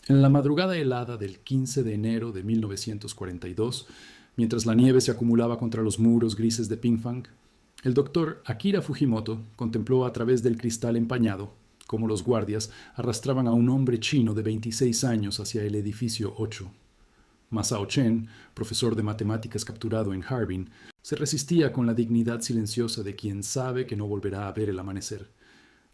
En la madrugada helada del 15 de enero de 1942, mientras la nieve se acumulaba contra los muros grises de Pingfang, el doctor Akira Fujimoto contempló a través del cristal empañado cómo los guardias arrastraban a un hombre chino de 26 años hacia el edificio 8. Masao Chen, profesor de matemáticas capturado en Harbin, se resistía con la dignidad silenciosa de quien sabe que no volverá a ver el amanecer.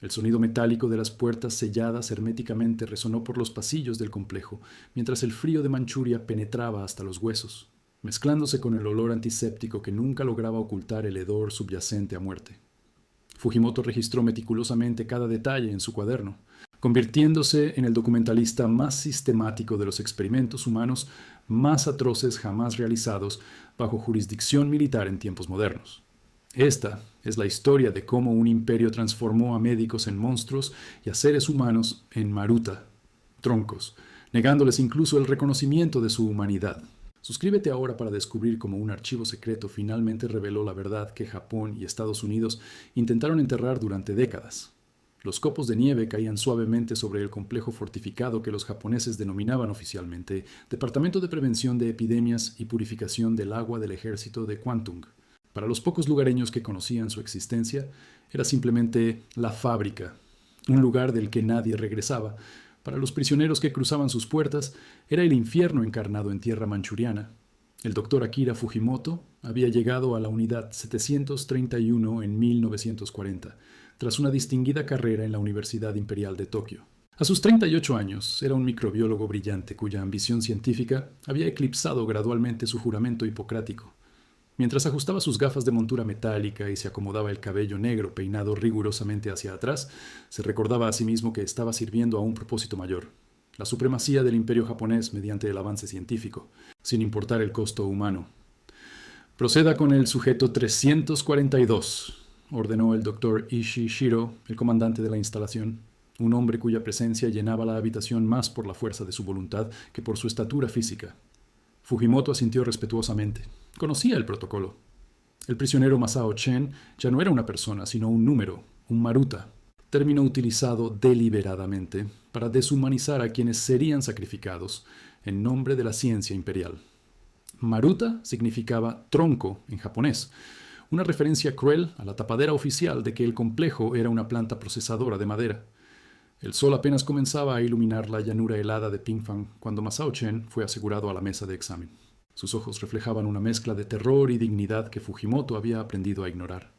El sonido metálico de las puertas selladas herméticamente resonó por los pasillos del complejo, mientras el frío de Manchuria penetraba hasta los huesos, mezclándose con el olor antiséptico que nunca lograba ocultar el hedor subyacente a muerte. Fujimoto registró meticulosamente cada detalle en su cuaderno, convirtiéndose en el documentalista más sistemático de los experimentos humanos más atroces jamás realizados bajo jurisdicción militar en tiempos modernos. Esta es la historia de cómo un imperio transformó a médicos en monstruos y a seres humanos en maruta, troncos, negándoles incluso el reconocimiento de su humanidad. Suscríbete ahora para descubrir cómo un archivo secreto finalmente reveló la verdad que Japón y Estados Unidos intentaron enterrar durante décadas. Los copos de nieve caían suavemente sobre el complejo fortificado que los japoneses denominaban oficialmente Departamento de Prevención de Epidemias y Purificación del Agua del Ejército de Kwantung. Para los pocos lugareños que conocían su existencia, era simplemente la fábrica, un lugar del que nadie regresaba. Para los prisioneros que cruzaban sus puertas, era el infierno encarnado en tierra manchuriana. El doctor Akira Fujimoto había llegado a la unidad 731 en 1940, tras una distinguida carrera en la Universidad Imperial de Tokio. A sus 38 años, era un microbiólogo brillante cuya ambición científica había eclipsado gradualmente su juramento hipocrático. Mientras ajustaba sus gafas de montura metálica y se acomodaba el cabello negro peinado rigurosamente hacia atrás, se recordaba a sí mismo que estaba sirviendo a un propósito mayor: la supremacía del imperio japonés mediante el avance científico, sin importar el costo humano. «Proceda con el sujeto 342», ordenó el doctor Ishii Shiro, el comandante de la instalación, un hombre cuya presencia llenaba la habitación más por la fuerza de su voluntad que por su estatura física. Fujimoto asintió respetuosamente. Conocía el protocolo. El prisionero Masao Chen ya no era una persona, sino un número, un maruta, término utilizado deliberadamente para deshumanizar a quienes serían sacrificados en nombre de la ciencia imperial. Maruta significaba tronco en japonés, una referencia cruel a la tapadera oficial de que el complejo era una planta procesadora de madera. El sol apenas comenzaba a iluminar la llanura helada de Pingfang cuando Masao Chen fue asegurado a la mesa de examen. Sus ojos reflejaban una mezcla de terror y dignidad que Fujimoto había aprendido a ignorar.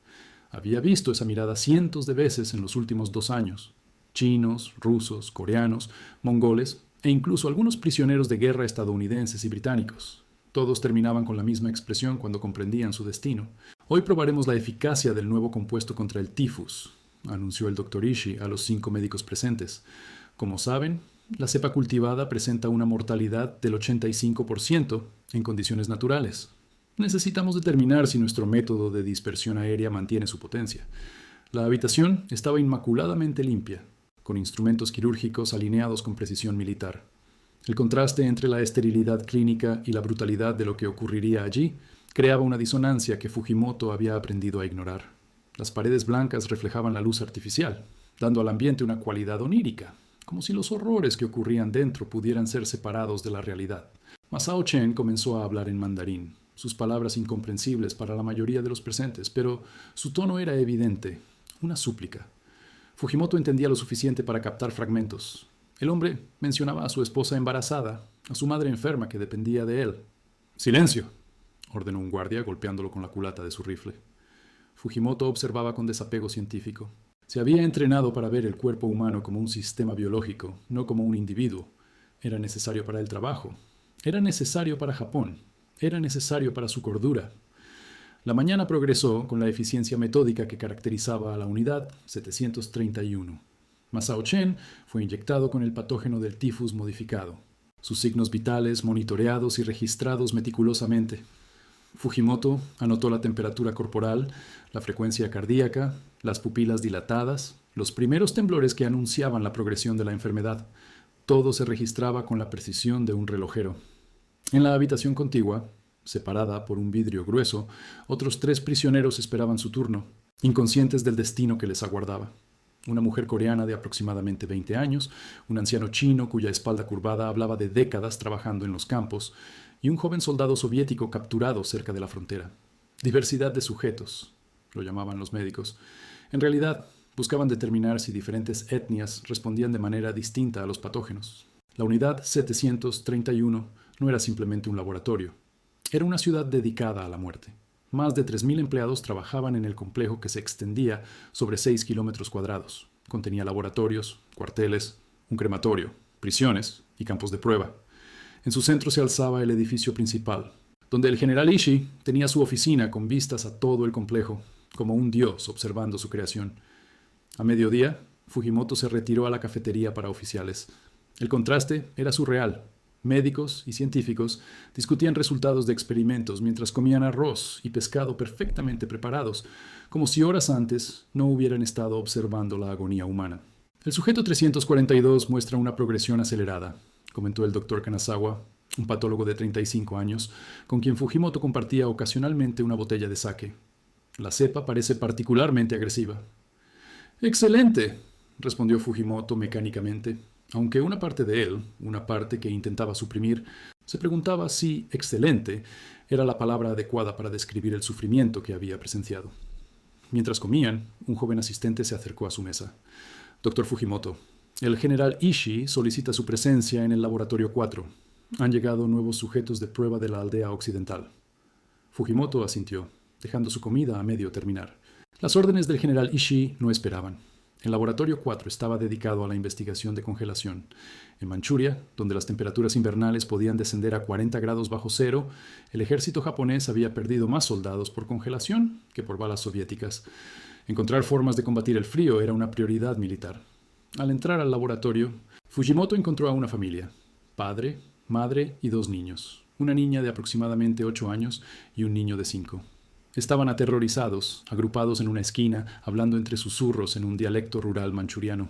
Había visto esa mirada cientos de veces en los últimos 2 años. Chinos, rusos, coreanos, mongoles e incluso algunos prisioneros de guerra estadounidenses y británicos. Todos terminaban con la misma expresión cuando comprendían su destino. «Hoy probaremos la eficacia del nuevo compuesto contra el tifus», anunció el doctor Ishii a los 5 médicos presentes. «Como saben, la cepa cultivada presenta una mortalidad del 85% en condiciones naturales. Necesitamos determinar si nuestro método de dispersión aérea mantiene su potencia». La habitación estaba inmaculadamente limpia, con instrumentos quirúrgicos alineados con precisión militar. El contraste entre la esterilidad clínica y la brutalidad de lo que ocurriría allí creaba una disonancia que Fujimoto había aprendido a ignorar. Las paredes blancas reflejaban la luz artificial, dando al ambiente una cualidad onírica, como si los horrores que ocurrían dentro pudieran ser separados de la realidad. Masao Chen comenzó a hablar en mandarín, sus palabras incomprensibles para la mayoría de los presentes, pero su tono era evidente, una súplica. Fujimoto entendía lo suficiente para captar fragmentos. El hombre mencionaba a su esposa embarazada, a su madre enferma que dependía de él. «¡Silencio!», ordenó un guardia golpeándolo con la culata de su rifle. Fujimoto observaba con desapego científico. Se había entrenado para ver el cuerpo humano como un sistema biológico, no como un individuo. Era necesario para el trabajo. Era necesario para Japón. Era necesario para su cordura. La mañana progresó con la eficiencia metódica que caracterizaba a la unidad 731. Masao Chen fue inyectado con el patógeno del tifus modificado. Sus signos vitales monitoreados y registrados meticulosamente. Fujimoto anotó la temperatura corporal, la frecuencia cardíaca, las pupilas dilatadas, los primeros temblores que anunciaban la progresión de la enfermedad. Todo se registraba con la precisión de un relojero. En la habitación contigua, separada por un vidrio grueso, otros 3 prisioneros esperaban su turno, inconscientes del destino que les aguardaba. Una mujer coreana de aproximadamente 20 años, un anciano chino cuya espalda curvada hablaba de décadas trabajando en los campos, y un joven soldado soviético capturado cerca de la frontera. Diversidad de sujetos, lo llamaban los médicos. En realidad, buscaban determinar si diferentes etnias respondían de manera distinta a los patógenos. La unidad 731 no era simplemente un laboratorio. Era una ciudad dedicada a la muerte. Más de 3.000 empleados trabajaban en el complejo que se extendía sobre 6 kilómetros cuadrados. Contenía laboratorios, cuarteles, un crematorio, prisiones y campos de prueba. En su centro se alzaba el edificio principal, donde el general Ishii tenía su oficina con vistas a todo el complejo, como un dios observando su creación. A mediodía, Fujimoto se retiró a la cafetería para oficiales. El contraste era surreal. Médicos y científicos discutían resultados de experimentos mientras comían arroz y pescado perfectamente preparados, como si horas antes no hubieran estado observando la agonía humana. El sujeto 342 muestra una progresión acelerada, comentó el doctor Kanazawa, un patólogo de 35 años, con quien Fujimoto compartía ocasionalmente una botella de sake. La cepa parece particularmente agresiva. «Excelente», respondió Fujimoto mecánicamente, aunque una parte de él, una parte que intentaba suprimir, se preguntaba si «excelente» era la palabra adecuada para describir el sufrimiento que había presenciado. Mientras comían, un joven asistente se acercó a su mesa. «Doctor Fujimoto, el general Ishii solicita su presencia en el laboratorio 4. Han llegado nuevos sujetos de prueba de la aldea occidental». Fujimoto asintió, dejando su comida a medio terminar. Las órdenes del general Ishii no esperaban. El laboratorio 4 estaba dedicado a la investigación de congelación. En Manchuria, donde las temperaturas invernales podían descender a 40 grados bajo cero, el ejército japonés había perdido más soldados por congelación que por balas soviéticas. Encontrar formas de combatir el frío era una prioridad militar. Al entrar al laboratorio, Fujimoto encontró a una familia: padre, madre y 2 niños. Una niña de aproximadamente 8 años y un niño de 5. Estaban aterrorizados, agrupados en una esquina, hablando entre susurros en un dialecto rural manchuriano.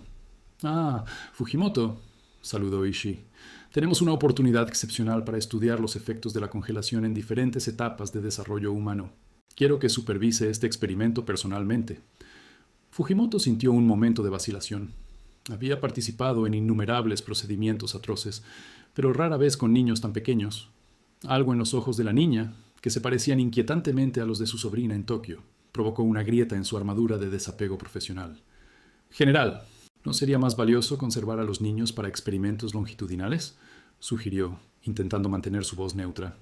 «Ah, Fujimoto», saludó Ishii. «Tenemos una oportunidad excepcional para estudiar los efectos de la congelación en diferentes etapas de desarrollo humano. Quiero que supervise este experimento personalmente». Fujimoto sintió un momento de vacilación. Había participado en innumerables procedimientos atroces, pero rara vez con niños tan pequeños. Algo en los ojos de la niña, que se parecían inquietantemente a los de su sobrina en Tokio, provocó una grieta en su armadura de desapego profesional. «General, ¿no sería más valioso conservar a los niños para experimentos longitudinales?», sugirió, intentando mantener su voz neutra.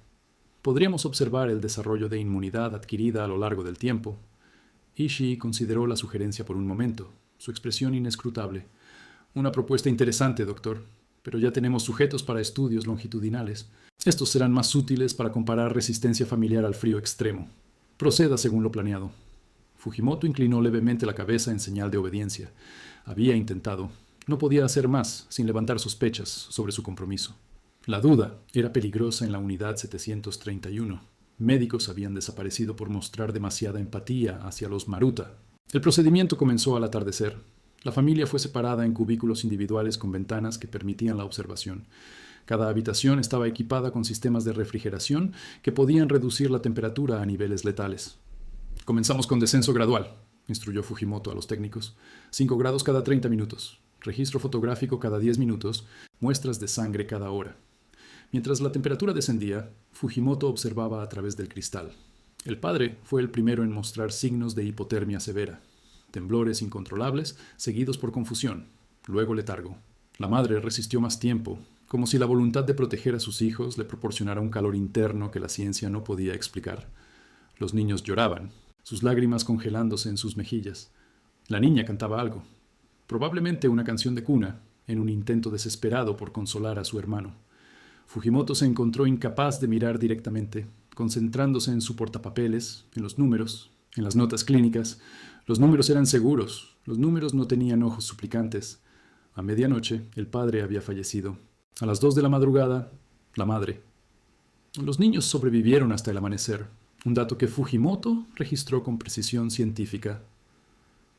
«Podríamos observar el desarrollo de inmunidad adquirida a lo largo del tiempo». Ishii consideró la sugerencia por un momento, su expresión inescrutable. «Una propuesta interesante, doctor, pero ya tenemos sujetos para estudios longitudinales. Estos serán más útiles para comparar resistencia familiar al frío extremo. Proceda según lo planeado». Fujimoto inclinó levemente la cabeza en señal de obediencia. Había intentado. No podía hacer más sin levantar sospechas sobre su compromiso. La duda era peligrosa en la unidad 731. Médicos habían desaparecido por mostrar demasiada empatía hacia los Maruta. El procedimiento comenzó al atardecer. La familia fue separada en cubículos individuales con ventanas que permitían la observación. Cada habitación estaba equipada con sistemas de refrigeración que podían reducir la temperatura a niveles letales. «Comenzamos con descenso gradual», instruyó Fujimoto a los técnicos. 5 grados cada 30 minutos, registro fotográfico cada 10 minutos, muestras de sangre cada hora. Mientras la temperatura descendía, Fujimoto observaba a través del cristal. El padre fue el primero en mostrar signos de hipotermia severa. Temblores incontrolables, seguidos por confusión, luego letargo. La madre resistió más tiempo, como si la voluntad de proteger a sus hijos le proporcionara un calor interno que la ciencia no podía explicar. Los niños lloraban, sus lágrimas congelándose en sus mejillas. La niña cantaba algo, probablemente una canción de cuna, en un intento desesperado por consolar a su hermano. Fujimoto se encontró incapaz de mirar directamente, concentrándose en su portapapeles, en los números, en las notas clínicas. Los números eran seguros, los números no tenían ojos suplicantes. A medianoche, el padre había fallecido. A las 2 de la madrugada, la madre. Los niños sobrevivieron hasta el amanecer, un dato que Fujimoto registró con precisión científica.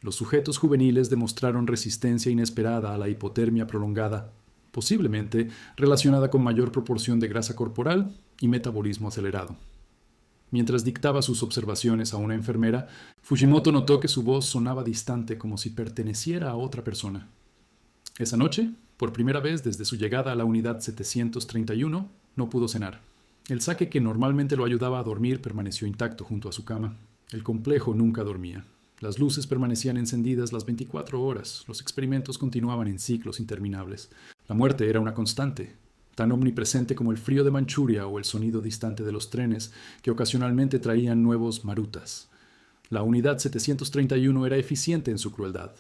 Los sujetos juveniles demostraron resistencia inesperada a la hipotermia prolongada, posiblemente relacionada con mayor proporción de grasa corporal y metabolismo acelerado. Mientras dictaba sus observaciones a una enfermera, Fujimoto notó que su voz sonaba distante como si perteneciera a otra persona. Esa noche, por primera vez desde su llegada a la unidad 731, no pudo cenar. El saque que normalmente lo ayudaba a dormir permaneció intacto junto a su cama. El complejo nunca dormía. Las luces permanecían encendidas las 24 horas. Los experimentos continuaban en ciclos interminables. La muerte era una constante, tan omnipresente como el frío de Manchuria o el sonido distante de los trenes que ocasionalmente traían nuevos marutas. La unidad 731 era eficiente en su crueldad.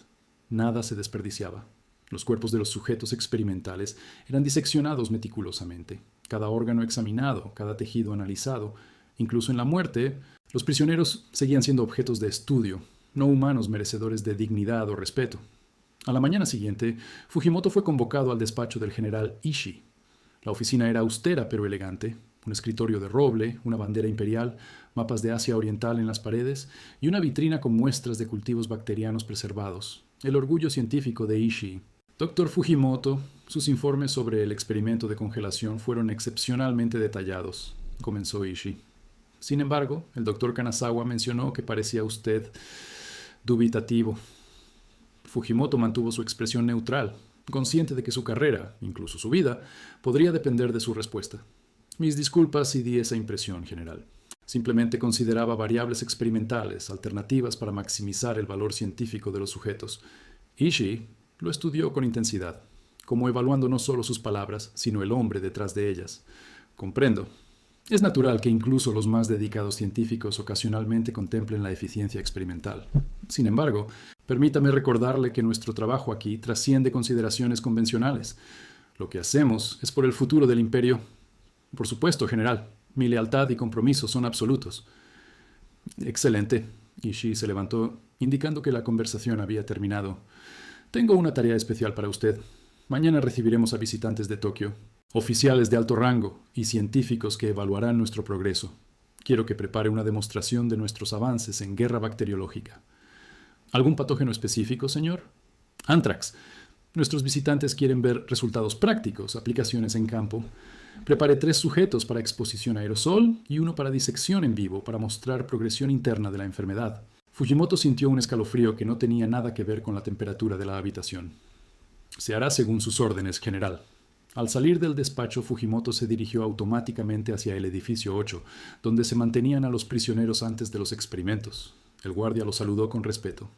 Nada se desperdiciaba. Los cuerpos de los sujetos experimentales eran diseccionados meticulosamente, cada órgano examinado, cada tejido analizado. Incluso en la muerte, los prisioneros seguían siendo objetos de estudio, no humanos merecedores de dignidad o respeto. A la mañana siguiente, Fujimoto fue convocado al despacho del general Ishii. La oficina era austera pero elegante, un escritorio de roble, una bandera imperial, mapas de Asia Oriental en las paredes y una vitrina con muestras de cultivos bacterianos preservados, el orgullo científico de Ishii. Dr. Fujimoto, sus informes sobre el experimento de congelación fueron excepcionalmente detallados, comenzó Ishii. Sin embargo, el Dr. Kanazawa mencionó que parecía usted dubitativo. Fujimoto mantuvo su expresión neutral, consciente de que su carrera, incluso su vida, podría depender de su respuesta. Mis disculpas si di esa impresión, general. Simplemente consideraba variables experimentales, alternativas para maximizar el valor científico de los sujetos. Ishii lo estudió con intensidad, como evaluando no solo sus palabras, sino el hombre detrás de ellas. Comprendo. Es natural que incluso los más dedicados científicos ocasionalmente contemplen la eficiencia experimental. Sin embargo, permítame recordarle que nuestro trabajo aquí trasciende consideraciones convencionales. Lo que hacemos es por el futuro del imperio. Por supuesto, general, mi lealtad y compromiso son absolutos. Excelente. Ishii se levantó, indicando que la conversación había terminado. Tengo una tarea especial para usted. Mañana recibiremos a visitantes de Tokio, oficiales de alto rango y científicos que evaluarán nuestro progreso. Quiero que prepare una demostración de nuestros avances en guerra bacteriológica. ¿Algún patógeno específico, señor? Anthrax. Nuestros visitantes quieren ver resultados prácticos, aplicaciones en campo. Preparé 3 sujetos para exposición a aerosol y 1 para disección en vivo para mostrar progresión interna de la enfermedad. Fujimoto sintió un escalofrío que no tenía nada que ver con la temperatura de la habitación. Se hará según sus órdenes, general. Al salir del despacho, Fujimoto se dirigió automáticamente hacia el edificio 8, donde se mantenían a los prisioneros antes de los experimentos. El guardia lo saludó con respeto.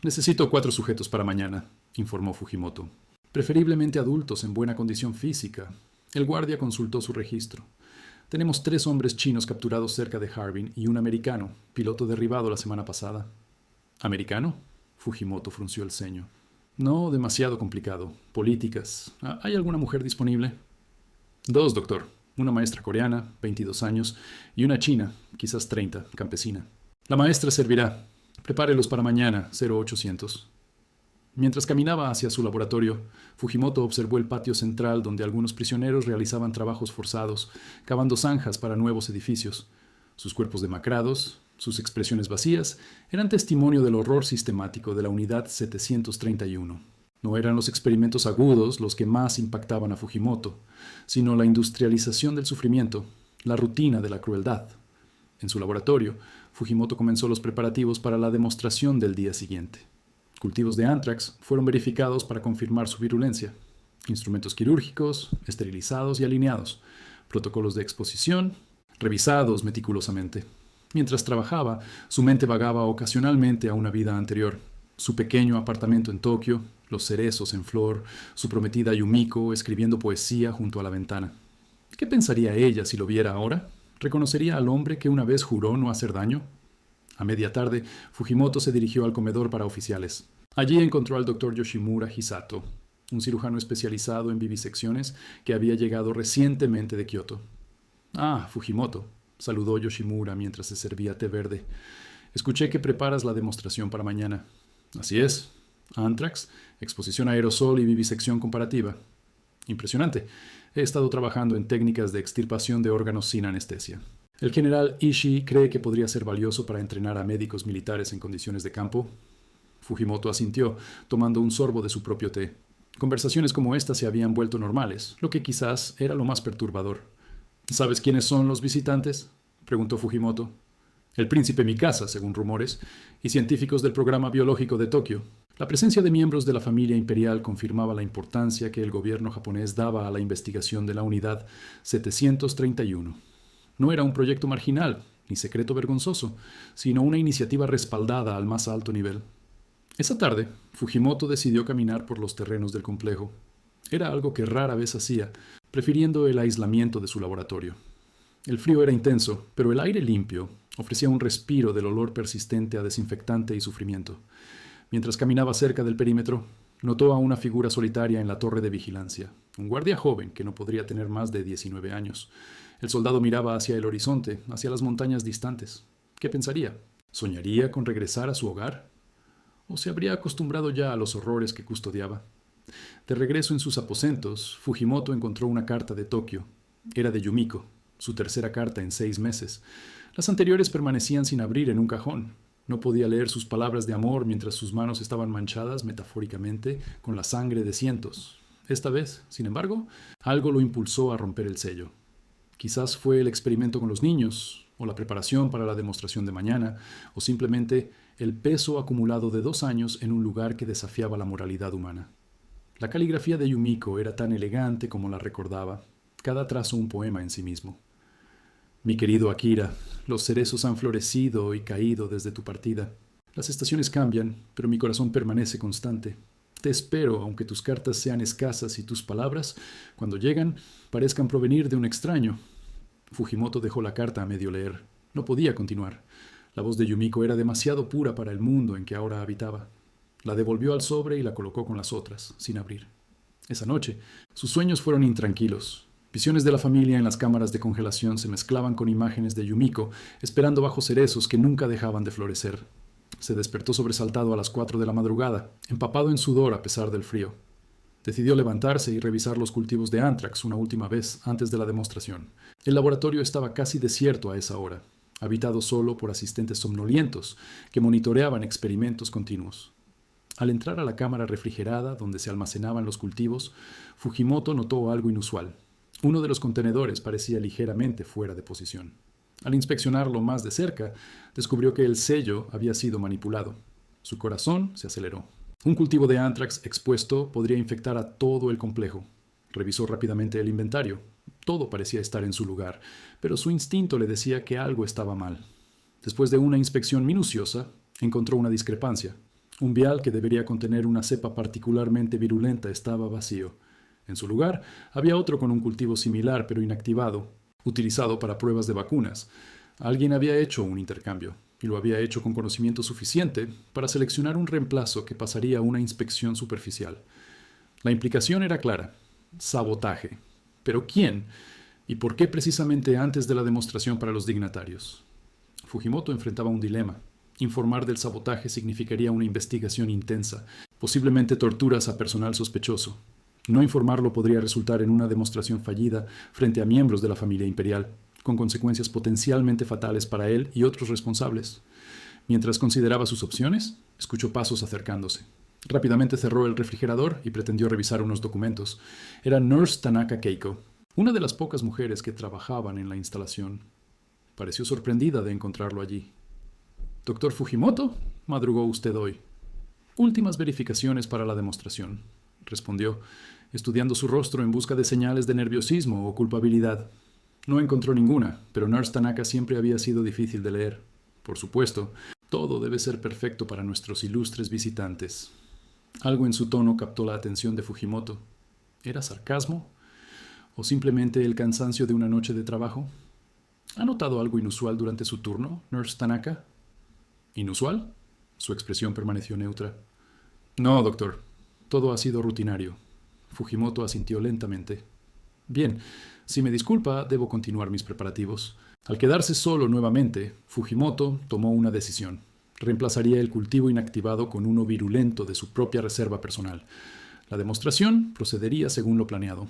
Necesito 4 sujetos para mañana, informó Fujimoto. Preferiblemente adultos en buena condición física. El guardia consultó su registro. Tenemos 3 hombres chinos capturados cerca de Harbin y un americano, piloto derribado la semana pasada. ¿Americano? Fujimoto frunció el ceño. No demasiado complicado. Políticas. ¿Hay alguna mujer disponible? 2, doctor. Una maestra coreana, 22 años, y una china, quizás 30, campesina. La maestra servirá. Prepárelos para mañana, 0800. Mientras caminaba hacia su laboratorio, Fujimoto observó el patio central donde algunos prisioneros realizaban trabajos forzados, cavando zanjas para nuevos edificios. Sus cuerpos demacrados, sus expresiones vacías, eran testimonio del horror sistemático de la unidad 731. No eran los experimentos agudos los que más impactaban a Fujimoto, sino la industrialización del sufrimiento, la rutina de la crueldad. En su laboratorio, Fujimoto comenzó los preparativos para la demostración del día siguiente. Cultivos de anthrax fueron verificados para confirmar su virulencia. Instrumentos quirúrgicos, esterilizados y alineados. Protocolos de exposición, revisados meticulosamente. Mientras trabajaba, su mente vagaba ocasionalmente a una vida anterior. Su pequeño apartamento en Tokio, los cerezos en flor, su prometida Yumiko escribiendo poesía junto a la ventana. ¿Qué pensaría ella si lo viera ahora? ¿Reconocería al hombre que una vez juró no hacer daño? A media tarde, Fujimoto se dirigió al comedor para oficiales. Allí encontró al Dr. Yoshimura Hisato, un cirujano especializado en vivisecciones que había llegado recientemente de Kioto. Ah, Fujimoto, saludó Yoshimura mientras se servía té verde. Escuché que preparas la demostración para mañana. Así es. Anthrax, exposición a aerosol y vivisección comparativa. Impresionante. He estado trabajando en técnicas de extirpación de órganos sin anestesia. El general Ishii cree que podría ser valioso para entrenar a médicos militares en condiciones de campo. Fujimoto asintió, tomando un sorbo de su propio té. Conversaciones como esta se habían vuelto normales, lo que quizás era lo más perturbador. ¿Sabes quiénes son los visitantes? preguntó Fujimoto. El príncipe Mikasa, según rumores, y científicos del programa biológico de Tokio. La presencia de miembros de la familia imperial confirmaba la importancia que el gobierno japonés daba a la investigación de la unidad 731. No era un proyecto marginal, ni secreto vergonzoso, sino una iniciativa respaldada al más alto nivel. Esa tarde, Fujimoto decidió caminar por los terrenos del complejo. Era algo que rara vez hacía, prefiriendo el aislamiento de su laboratorio. El frío era intenso, pero el aire limpio ofrecía un respiro del olor persistente a desinfectante y sufrimiento. Mientras caminaba cerca del perímetro, notó a una figura solitaria en la torre de vigilancia, un guardia joven que no podría tener más de 19 años. El soldado miraba hacia el horizonte, hacia las montañas distantes. ¿Qué pensaría? ¿Soñaría con regresar a su hogar? ¿O se habría acostumbrado ya a los horrores que custodiaba? De regreso en sus aposentos, Fujimoto encontró una carta de Tokio. Era de Yumiko, su tercera carta en 6 meses. Las anteriores permanecían sin abrir en un cajón. No podía leer sus palabras de amor mientras sus manos estaban manchadas, metafóricamente, con la sangre de cientos. Esta vez, sin embargo, algo lo impulsó a romper el sello. Quizás fue el experimento con los niños, o la preparación para la demostración de mañana, o simplemente el peso acumulado de 2 años en un lugar que desafiaba la moralidad humana. La caligrafía de Yumiko era tan elegante como la recordaba, cada trazo un poema en sí mismo. Mi querido Akira, los cerezos han florecido y caído desde tu partida. Las estaciones cambian, pero mi corazón permanece constante. Te espero, aunque tus cartas sean escasas y tus palabras, cuando llegan, parezcan provenir de un extraño. Fujimoto dejó la carta a medio leer. No podía continuar. La voz de Yumiko era demasiado pura para el mundo en que ahora habitaba. La devolvió al sobre y la colocó con las otras, sin abrir. Esa noche, sus sueños fueron intranquilos. Visiones de la familia en las cámaras de congelación se mezclaban con imágenes de Yumiko, esperando bajo cerezos que nunca dejaban de florecer. Se despertó sobresaltado a las 4 de la madrugada, empapado en sudor a pesar del frío. Decidió levantarse y revisar los cultivos de Anthrax una última vez antes de la demostración. El laboratorio estaba casi desierto a esa hora, habitado solo por asistentes somnolientos que monitoreaban experimentos continuos. Al entrar a la cámara refrigerada donde se almacenaban los cultivos, Fujimoto notó algo inusual. Uno de los contenedores parecía ligeramente fuera de posición. Al inspeccionarlo más de cerca, descubrió que el sello había sido manipulado. Su corazón se aceleró. Un cultivo de Anthrax expuesto podría infectar a todo el complejo. Revisó rápidamente el inventario. Todo parecía estar en su lugar, pero su instinto le decía que algo estaba mal. Después de una inspección minuciosa, encontró una discrepancia. Un vial que debería contener una cepa particularmente virulenta estaba vacío. En su lugar, había otro con un cultivo similar pero inactivado, utilizado para pruebas de vacunas. Alguien había hecho un intercambio, y lo había hecho con conocimiento suficiente para seleccionar un reemplazo que pasaría una inspección superficial. La implicación era clara: sabotaje. ¿Pero quién? ¿Y por qué precisamente antes de la demostración para los dignatarios? Fujimoto enfrentaba un dilema. Informar del sabotaje significaría una investigación intensa, posiblemente torturas a personal sospechoso. No informarlo podría resultar en una demostración fallida frente a miembros de la familia imperial, con consecuencias potencialmente fatales para él y otros responsables. Mientras consideraba sus opciones, escuchó pasos acercándose. Rápidamente cerró el refrigerador y pretendió revisar unos documentos. Era Nurse Tanaka Keiko, una de las pocas mujeres que trabajaban en la instalación. Pareció sorprendida de encontrarlo allí. «¿Doctor Fujimoto?», madrugó usted hoy. «Últimas verificaciones para la demostración», respondió, estudiando su rostro en busca de señales de nerviosismo o culpabilidad. No encontró ninguna, pero Nurse Tanaka siempre había sido difícil de leer. Por supuesto, todo debe ser perfecto para nuestros ilustres visitantes. Algo en su tono captó la atención de Fujimoto. ¿Era sarcasmo? ¿O simplemente el cansancio de una noche de trabajo? ¿Ha notado algo inusual durante su turno, Nurse Tanaka? ¿Inusual? Su expresión permaneció neutra. No, doctor. Todo ha sido rutinario. Fujimoto asintió lentamente. Bien, si me disculpa, debo continuar mis preparativos. Al quedarse solo nuevamente, Fujimoto tomó una decisión. Reemplazaría el cultivo inactivado con uno virulento de su propia reserva personal. La demostración procedería según lo planeado,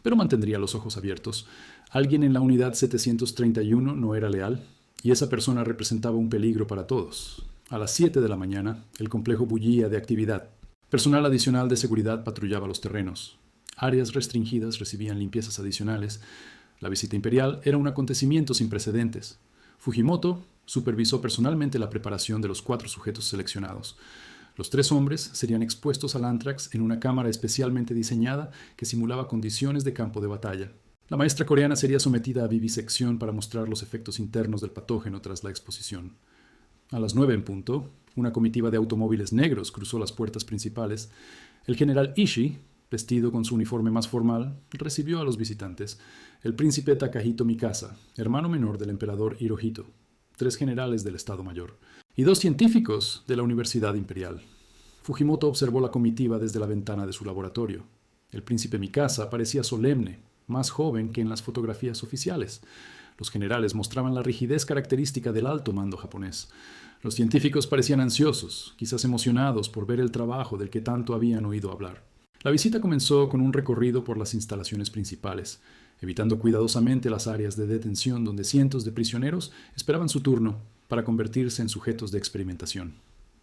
pero mantendría los ojos abiertos. Alguien en la unidad 731 no era leal, y esa persona representaba un peligro para todos. A las 7 de la mañana, el complejo bullía de actividad. Personal adicional de seguridad patrullaba los terrenos. Áreas restringidas recibían limpiezas adicionales. La visita imperial era un acontecimiento sin precedentes. Fujimoto supervisó personalmente la preparación de los 4 sujetos seleccionados. Los 3 hombres serían expuestos al anthrax en una cámara especialmente diseñada que simulaba condiciones de campo de batalla. La maestra coreana sería sometida a vivisección para mostrar los efectos internos del patógeno tras la exposición. A las 9 en punto, una comitiva de automóviles negros cruzó las puertas principales. El general Ishii, vestido con su uniforme más formal, recibió a los visitantes: el príncipe Takahito Mikasa, hermano menor del emperador Hirohito, 3 generales del Estado Mayor y 2 científicos de la Universidad Imperial. Fujimoto observó la comitiva desde la ventana de su laboratorio. El príncipe Mikasa parecía solemne, más joven que en las fotografías oficiales. Los generales mostraban la rigidez característica del alto mando japonés. Los científicos parecían ansiosos, quizás emocionados por ver el trabajo del que tanto habían oído hablar. La visita comenzó con un recorrido por las instalaciones principales, evitando cuidadosamente las áreas de detención donde cientos de prisioneros esperaban su turno para convertirse en sujetos de experimentación.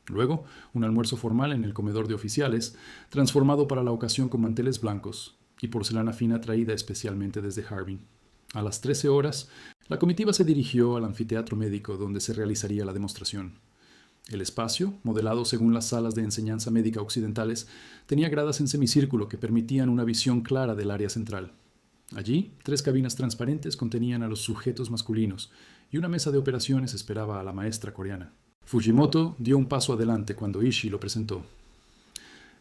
Luego, un almuerzo formal en el comedor de oficiales, transformado para la ocasión con manteles blancos y porcelana fina traída especialmente desde Harbin. A las 13 horas, la comitiva se dirigió al anfiteatro médico donde se realizaría la demostración. El espacio, modelado según las salas de enseñanza médica occidentales, tenía gradas en semicírculo que permitían una visión clara del área central. Allí, 3 cabinas transparentes contenían a los sujetos masculinos y una mesa de operaciones esperaba a la maestra coreana. Fujimoto dio un paso adelante cuando Ishii lo presentó.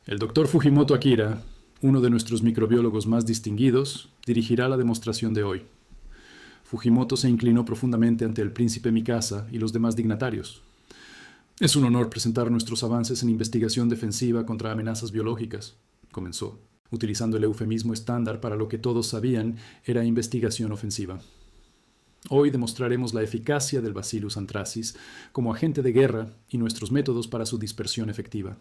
El doctor Fujimoto Akira, uno de nuestros microbiólogos más distinguidos, dirigirá la demostración de hoy. Fujimoto se inclinó profundamente ante el príncipe Mikasa y los demás dignatarios. Es un honor presentar nuestros avances en investigación defensiva contra amenazas biológicas, comenzó, utilizando el eufemismo estándar para lo que todos sabían era investigación ofensiva. Hoy demostraremos la eficacia del Bacillus anthracis como agente de guerra y nuestros métodos para su dispersión efectiva.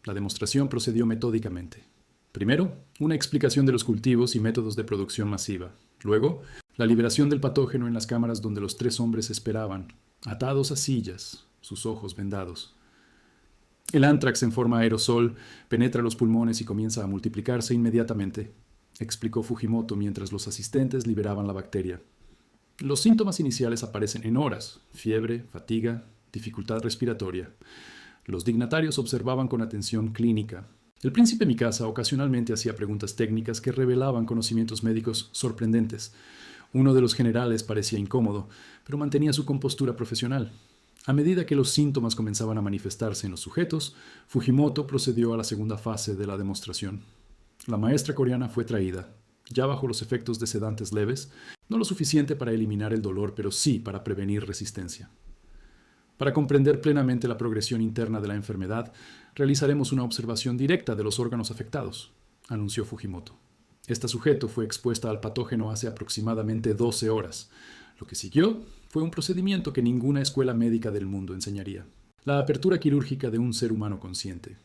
La demostración procedió metódicamente. Primero, una explicación de los cultivos y métodos de producción masiva. Luego, la liberación del patógeno en las cámaras donde los 3 hombres esperaban, atados a sillas, sus ojos vendados. El anthrax en forma aerosol penetra los pulmones y comienza a multiplicarse inmediatamente, explicó Fujimoto mientras los asistentes liberaban la bacteria. Los síntomas iniciales aparecen en horas: fiebre, fatiga, dificultad respiratoria. Los dignatarios observaban con atención clínica. El príncipe Mikasa ocasionalmente hacía preguntas técnicas que revelaban conocimientos médicos sorprendentes. Uno de los generales parecía incómodo, pero mantenía su compostura profesional. A medida que los síntomas comenzaban a manifestarse en los sujetos, Fujimoto procedió a la segunda fase de la demostración. La maestra coreana fue traída, ya bajo los efectos de sedantes leves, no lo suficiente para eliminar el dolor, pero sí para prevenir resistencia. Para comprender plenamente la progresión interna de la enfermedad, realizaremos una observación directa de los órganos afectados, anunció Fujimoto. Esta sujeto fue expuesta al patógeno hace aproximadamente 12 horas. Lo que siguió fue un procedimiento que ninguna escuela médica del mundo enseñaría: la apertura quirúrgica de un ser humano consciente.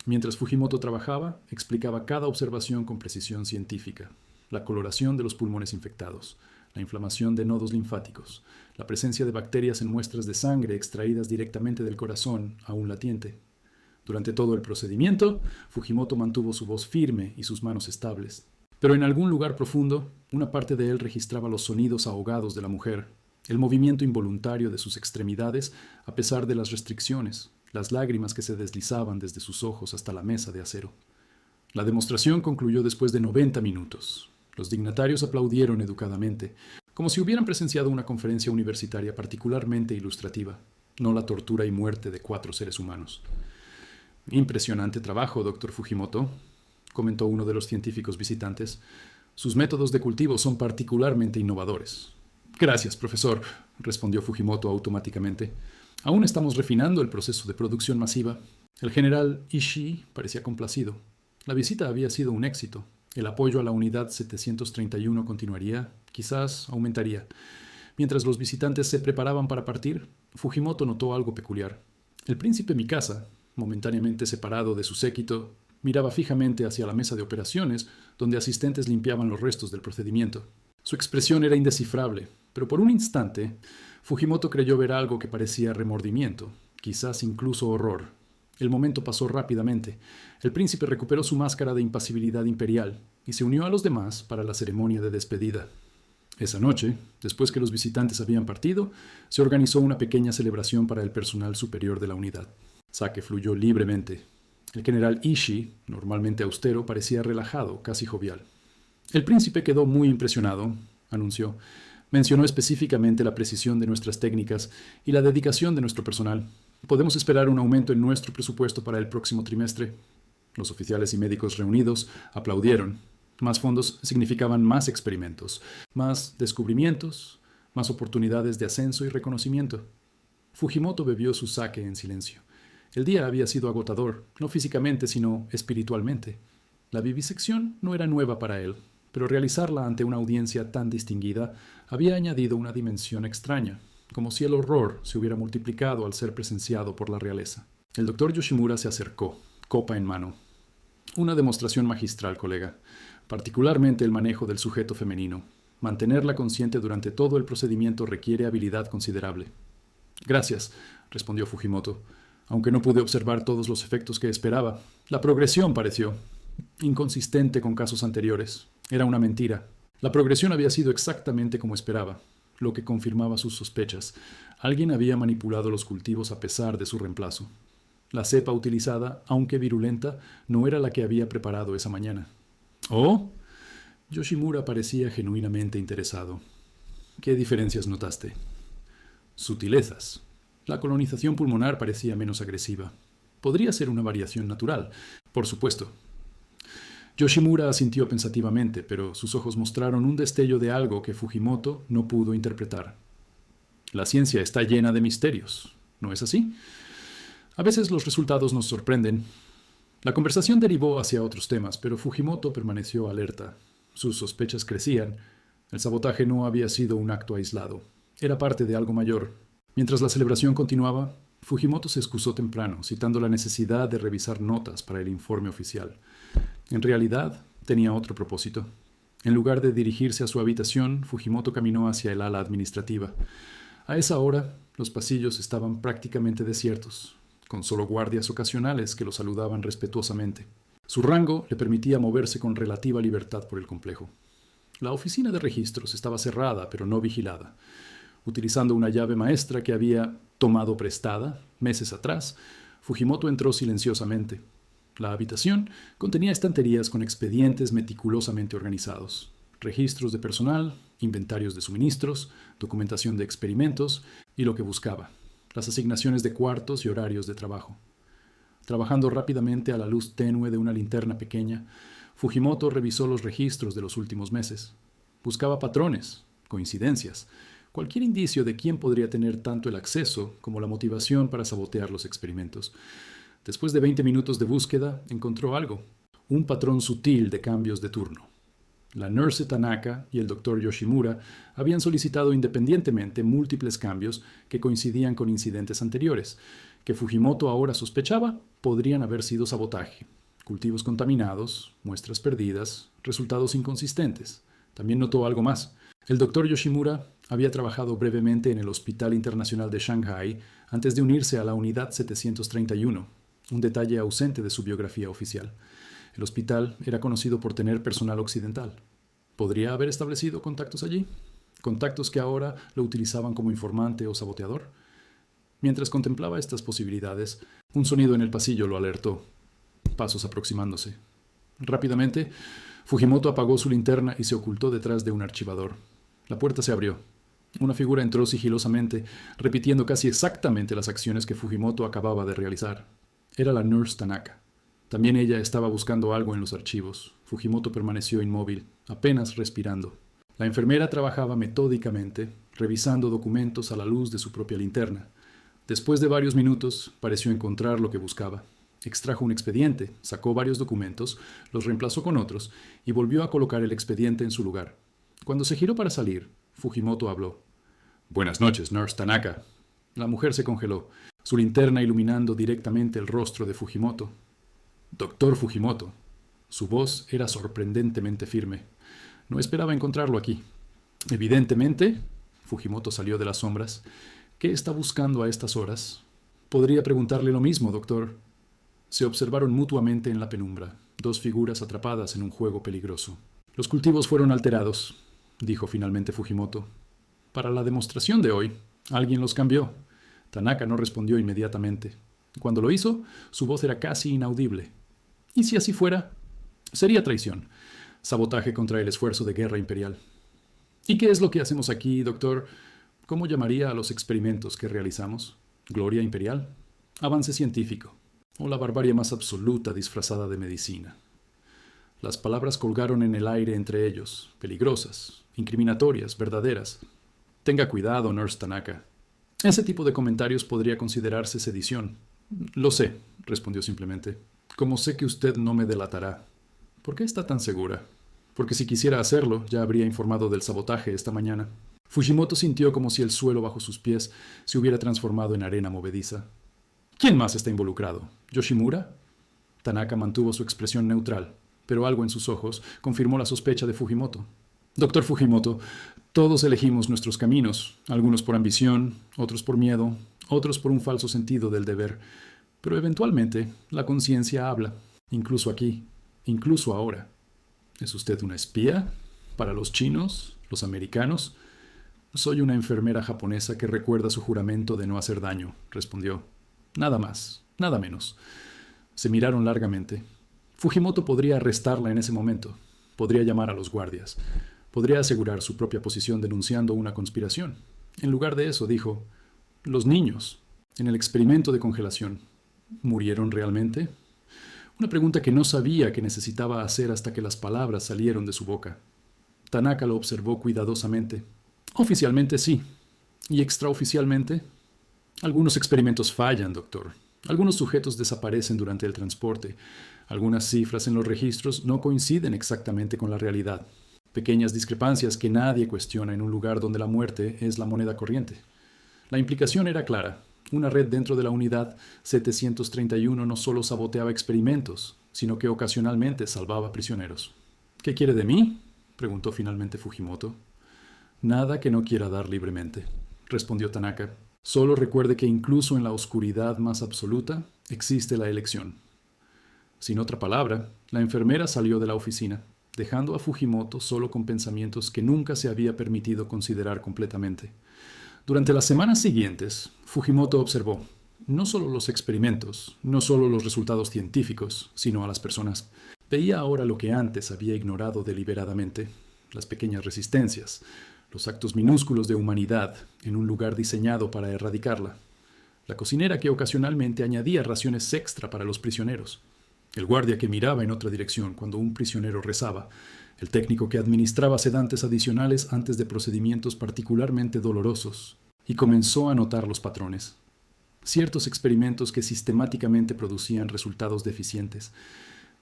Mientras Fujimoto trabajaba, explicaba cada observación con precisión científica: la coloración de los pulmones infectados, la inflamación de nodos linfáticos, la presencia de bacterias en muestras de sangre extraídas directamente del corazón aún latiente. Durante todo el procedimiento, Fujimoto mantuvo su voz firme y sus manos estables. Pero en algún lugar profundo, una parte de él registraba los sonidos ahogados de la mujer, el movimiento involuntario de sus extremidades a pesar de las restricciones, las lágrimas que se deslizaban desde sus ojos hasta la mesa de acero. La demostración concluyó después de 90 minutos. Los dignatarios aplaudieron educadamente, como si hubieran presenciado una conferencia universitaria particularmente ilustrativa, no la tortura y muerte de 4 seres humanos. Impresionante trabajo, doctor Fujimoto, comentó uno de los científicos visitantes. Sus métodos de cultivo son particularmente innovadores. Gracias, profesor, respondió Fujimoto automáticamente. Aún estamos refinando el proceso de producción masiva. El general Ishii parecía complacido. La visita había sido un éxito. El apoyo a la unidad 731 continuaría, quizás aumentaría. Mientras los visitantes se preparaban para partir, Fujimoto notó algo peculiar. El príncipe Mikasa, momentáneamente separado de su séquito, miraba fijamente hacia la mesa de operaciones, donde asistentes limpiaban los restos del procedimiento. Su expresión era indescifrable, pero por un instante, Fujimoto creyó ver algo que parecía remordimiento, quizás incluso horror. El momento pasó rápidamente. El príncipe recuperó su máscara de impasibilidad imperial y se unió a los demás para la ceremonia de despedida. Esa noche, después que los visitantes habían partido, se organizó una pequeña celebración para el personal superior de la unidad. Sake fluyó libremente. El general Ishii, normalmente austero, parecía relajado, casi jovial. El príncipe quedó muy impresionado, anunció. Mencionó específicamente la precisión de nuestras técnicas y la dedicación de nuestro personal. Podemos esperar un aumento en nuestro presupuesto para el próximo trimestre. Los oficiales y médicos reunidos aplaudieron. Más fondos significaban más experimentos, más descubrimientos, más oportunidades de ascenso y reconocimiento. Fujimoto bebió su sake en silencio. El día había sido agotador, no físicamente, sino espiritualmente. La vivisección no era nueva para él, pero realizarla ante una audiencia tan distinguida había añadido una dimensión extraña, como si el horror se hubiera multiplicado al ser presenciado por la realeza. El doctor Yoshimura se acercó, copa en mano. Una demostración magistral, colega, particularmente el manejo del sujeto femenino. Mantenerla consciente durante todo el procedimiento requiere habilidad considerable. Gracias, respondió Fujimoto, aunque no pude observar todos los efectos que esperaba. La progresión pareció inconsistente con casos anteriores. Era una mentira. La progresión había sido exactamente como esperaba, lo que confirmaba sus sospechas. Alguien había manipulado los cultivos a pesar de su reemplazo. La cepa utilizada, aunque virulenta, no era la que había preparado esa mañana. ¿Oh? Yoshimura parecía genuinamente interesado. ¿Qué diferencias notaste? Sutilezas. La colonización pulmonar parecía menos agresiva. Podría ser una variación natural, por supuesto. Yoshimura asintió pensativamente, pero sus ojos mostraron un destello de algo que Fujimoto no pudo interpretar. La ciencia está llena de misterios, ¿no es así? A veces los resultados nos sorprenden. La conversación derivó hacia otros temas, pero Fujimoto permaneció alerta. Sus sospechas crecían. El sabotaje no había sido un acto aislado. Era parte de algo mayor. Mientras la celebración continuaba, Fujimoto se excusó temprano, citando la necesidad de revisar notas para el informe oficial. En realidad, tenía otro propósito. En lugar de dirigirse a su habitación, Fujimoto caminó hacia el ala administrativa. A esa hora, los pasillos estaban prácticamente desiertos, con solo guardias ocasionales que lo saludaban respetuosamente. Su rango le permitía moverse con relativa libertad por el complejo. La oficina de registros estaba cerrada, pero no vigilada. Utilizando una llave maestra que había tomado prestada meses atrás, Fujimoto entró silenciosamente. La habitación contenía estanterías con expedientes meticulosamente organizados, registros de personal, inventarios de suministros, documentación de experimentos y lo que buscaba, las asignaciones de cuartos y horarios de trabajo. Trabajando rápidamente a la luz tenue de una linterna pequeña, Fujimoto revisó los registros de los últimos meses. Buscaba patrones, coincidencias, cualquier indicio de quién podría tener tanto el acceso como la motivación para sabotear los experimentos. Después de 20 minutos de búsqueda, encontró algo, un patrón sutil de cambios de turno. La nurse Tanaka y el doctor Yoshimura habían solicitado independientemente múltiples cambios que coincidían con incidentes anteriores, que Fujimoto ahora sospechaba podrían haber sido sabotaje. Cultivos contaminados, muestras perdidas, resultados inconsistentes. También notó algo más. El doctor Yoshimura había trabajado brevemente en el Hospital Internacional de Shanghái antes de unirse a la Unidad 731, un detalle ausente de su biografía oficial. El hospital era conocido por tener personal occidental. ¿Podría haber establecido contactos allí? ¿Contactos que ahora lo utilizaban como informante o saboteador? Mientras contemplaba estas posibilidades, un sonido en el pasillo lo alertó. Pasos aproximándose. Rápidamente, Fujimoto apagó su linterna y se ocultó detrás de un archivador. La puerta se abrió. Una figura entró sigilosamente, repitiendo casi exactamente las acciones que Fujimoto acababa de realizar. Era la nurse Tanaka. También ella estaba buscando algo en los archivos. Fujimoto permaneció inmóvil, apenas respirando. La enfermera trabajaba metódicamente, revisando documentos a la luz de su propia linterna. Después de varios minutos, pareció encontrar lo que buscaba. Extrajo un expediente, sacó varios documentos, los reemplazó con otros y volvió a colocar el expediente en su lugar. Cuando se giró para salir, Fujimoto habló. «Buenas noches, nurse Tanaka». La mujer se congeló, su linterna iluminando directamente el rostro de Fujimoto. «Doctor Fujimoto». Su voz era sorprendentemente firme. No esperaba encontrarlo aquí. Evidentemente, Fujimoto salió de las sombras. ¿Qué está buscando a estas horas? Podría preguntarle lo mismo, doctor. Se observaron mutuamente en la penumbra, dos figuras atrapadas en un juego peligroso. Los cultivos fueron alterados. dijo finalmente Fujimoto. Para la demostración de hoy, alguien los cambió. Tanaka no respondió inmediatamente. Cuando lo hizo, su voz era casi inaudible. ¿Y si así fuera? Sería traición, sabotaje contra el esfuerzo de guerra imperial. ¿Y qué es lo que hacemos aquí, doctor? ¿Cómo llamaría a los experimentos que realizamos? ¿Gloria imperial? ¿Avance científico? ¿O la barbarie más absoluta disfrazada de medicina? Las palabras colgaron en el aire entre ellos, peligrosas, incriminatorias, verdaderas. Tenga cuidado, Nurse Tanaka. Ese tipo de comentarios podría considerarse sedición. Lo sé, respondió simplemente. Como sé que usted no me delatará. ¿Por qué está tan segura? Porque si quisiera hacerlo, ya habría informado del sabotaje esta mañana. Fujimoto sintió como si el suelo bajo sus pies se hubiera transformado en arena movediza. ¿Quién más está involucrado? ¿Yoshimura? Tanaka mantuvo su expresión neutral, pero algo en sus ojos confirmó la sospecha de Fujimoto. Doctor Fujimoto, todos elegimos nuestros caminos, algunos por ambición, otros por miedo, otros por un falso sentido del deber. Pero eventualmente la conciencia habla, incluso aquí, incluso ahora. ¿Es usted una espía? ¿Para los chinos? ¿Los americanos? Soy una enfermera japonesa que recuerda su juramento de no hacer daño, respondió. Nada más, nada menos. Se miraron largamente. Fujimoto podría arrestarla en ese momento. Podría llamar a los guardias. Podría asegurar su propia posición denunciando una conspiración. En lugar de eso, dijo, los niños, en el experimento de congelación, ¿murieron realmente? Una pregunta que no sabía que necesitaba hacer hasta que las palabras salieron de su boca. Tanaka lo observó cuidadosamente. Oficialmente sí. ¿Y extraoficialmente? Algunos experimentos fallan, doctor. Algunos sujetos desaparecen durante el transporte. Algunas cifras en los registros no coinciden exactamente con la realidad. Pequeñas discrepancias que nadie cuestiona en un lugar donde la muerte es la moneda corriente. La implicación era clara. Una red dentro de la unidad 731 no solo saboteaba experimentos, sino que ocasionalmente salvaba prisioneros. ¿Qué quiere de mí?, preguntó finalmente Fujimoto. Nada que no quiera dar libremente, respondió Tanaka. Solo recuerde que incluso en la oscuridad más absoluta existe la elección. Sin otra palabra, la enfermera salió de la oficina, dejando a Fujimoto solo con pensamientos que nunca se había permitido considerar completamente. Durante las semanas siguientes, Fujimoto observó no solo los experimentos, no solo los resultados científicos, sino a las personas. Veía ahora lo que antes había ignorado deliberadamente, las pequeñas resistencias, los actos minúsculos de humanidad en un lugar diseñado para erradicarla. La cocinera que ocasionalmente añadía raciones extra para los prisioneros. El guardia que miraba en otra dirección cuando un prisionero rezaba. El técnico que administraba sedantes adicionales antes de procedimientos particularmente dolorosos. Y comenzó a notar los patrones. Ciertos experimentos que sistemáticamente producían resultados deficientes.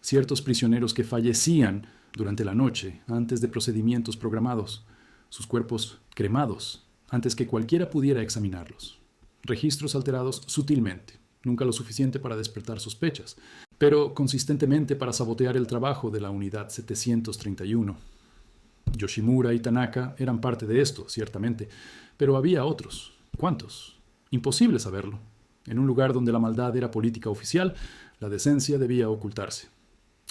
Ciertos prisioneros que fallecían durante la noche antes de procedimientos programados. Sus cuerpos cremados antes que cualquiera pudiera examinarlos. Registros alterados sutilmente, nunca lo suficiente para despertar sospechas, pero consistentemente para sabotear el trabajo de la unidad 731. Yoshimura y Tanaka eran parte de esto, ciertamente, pero había otros. ¿Cuántos? Imposible saberlo. En un lugar donde la maldad era política oficial, la decencia debía ocultarse.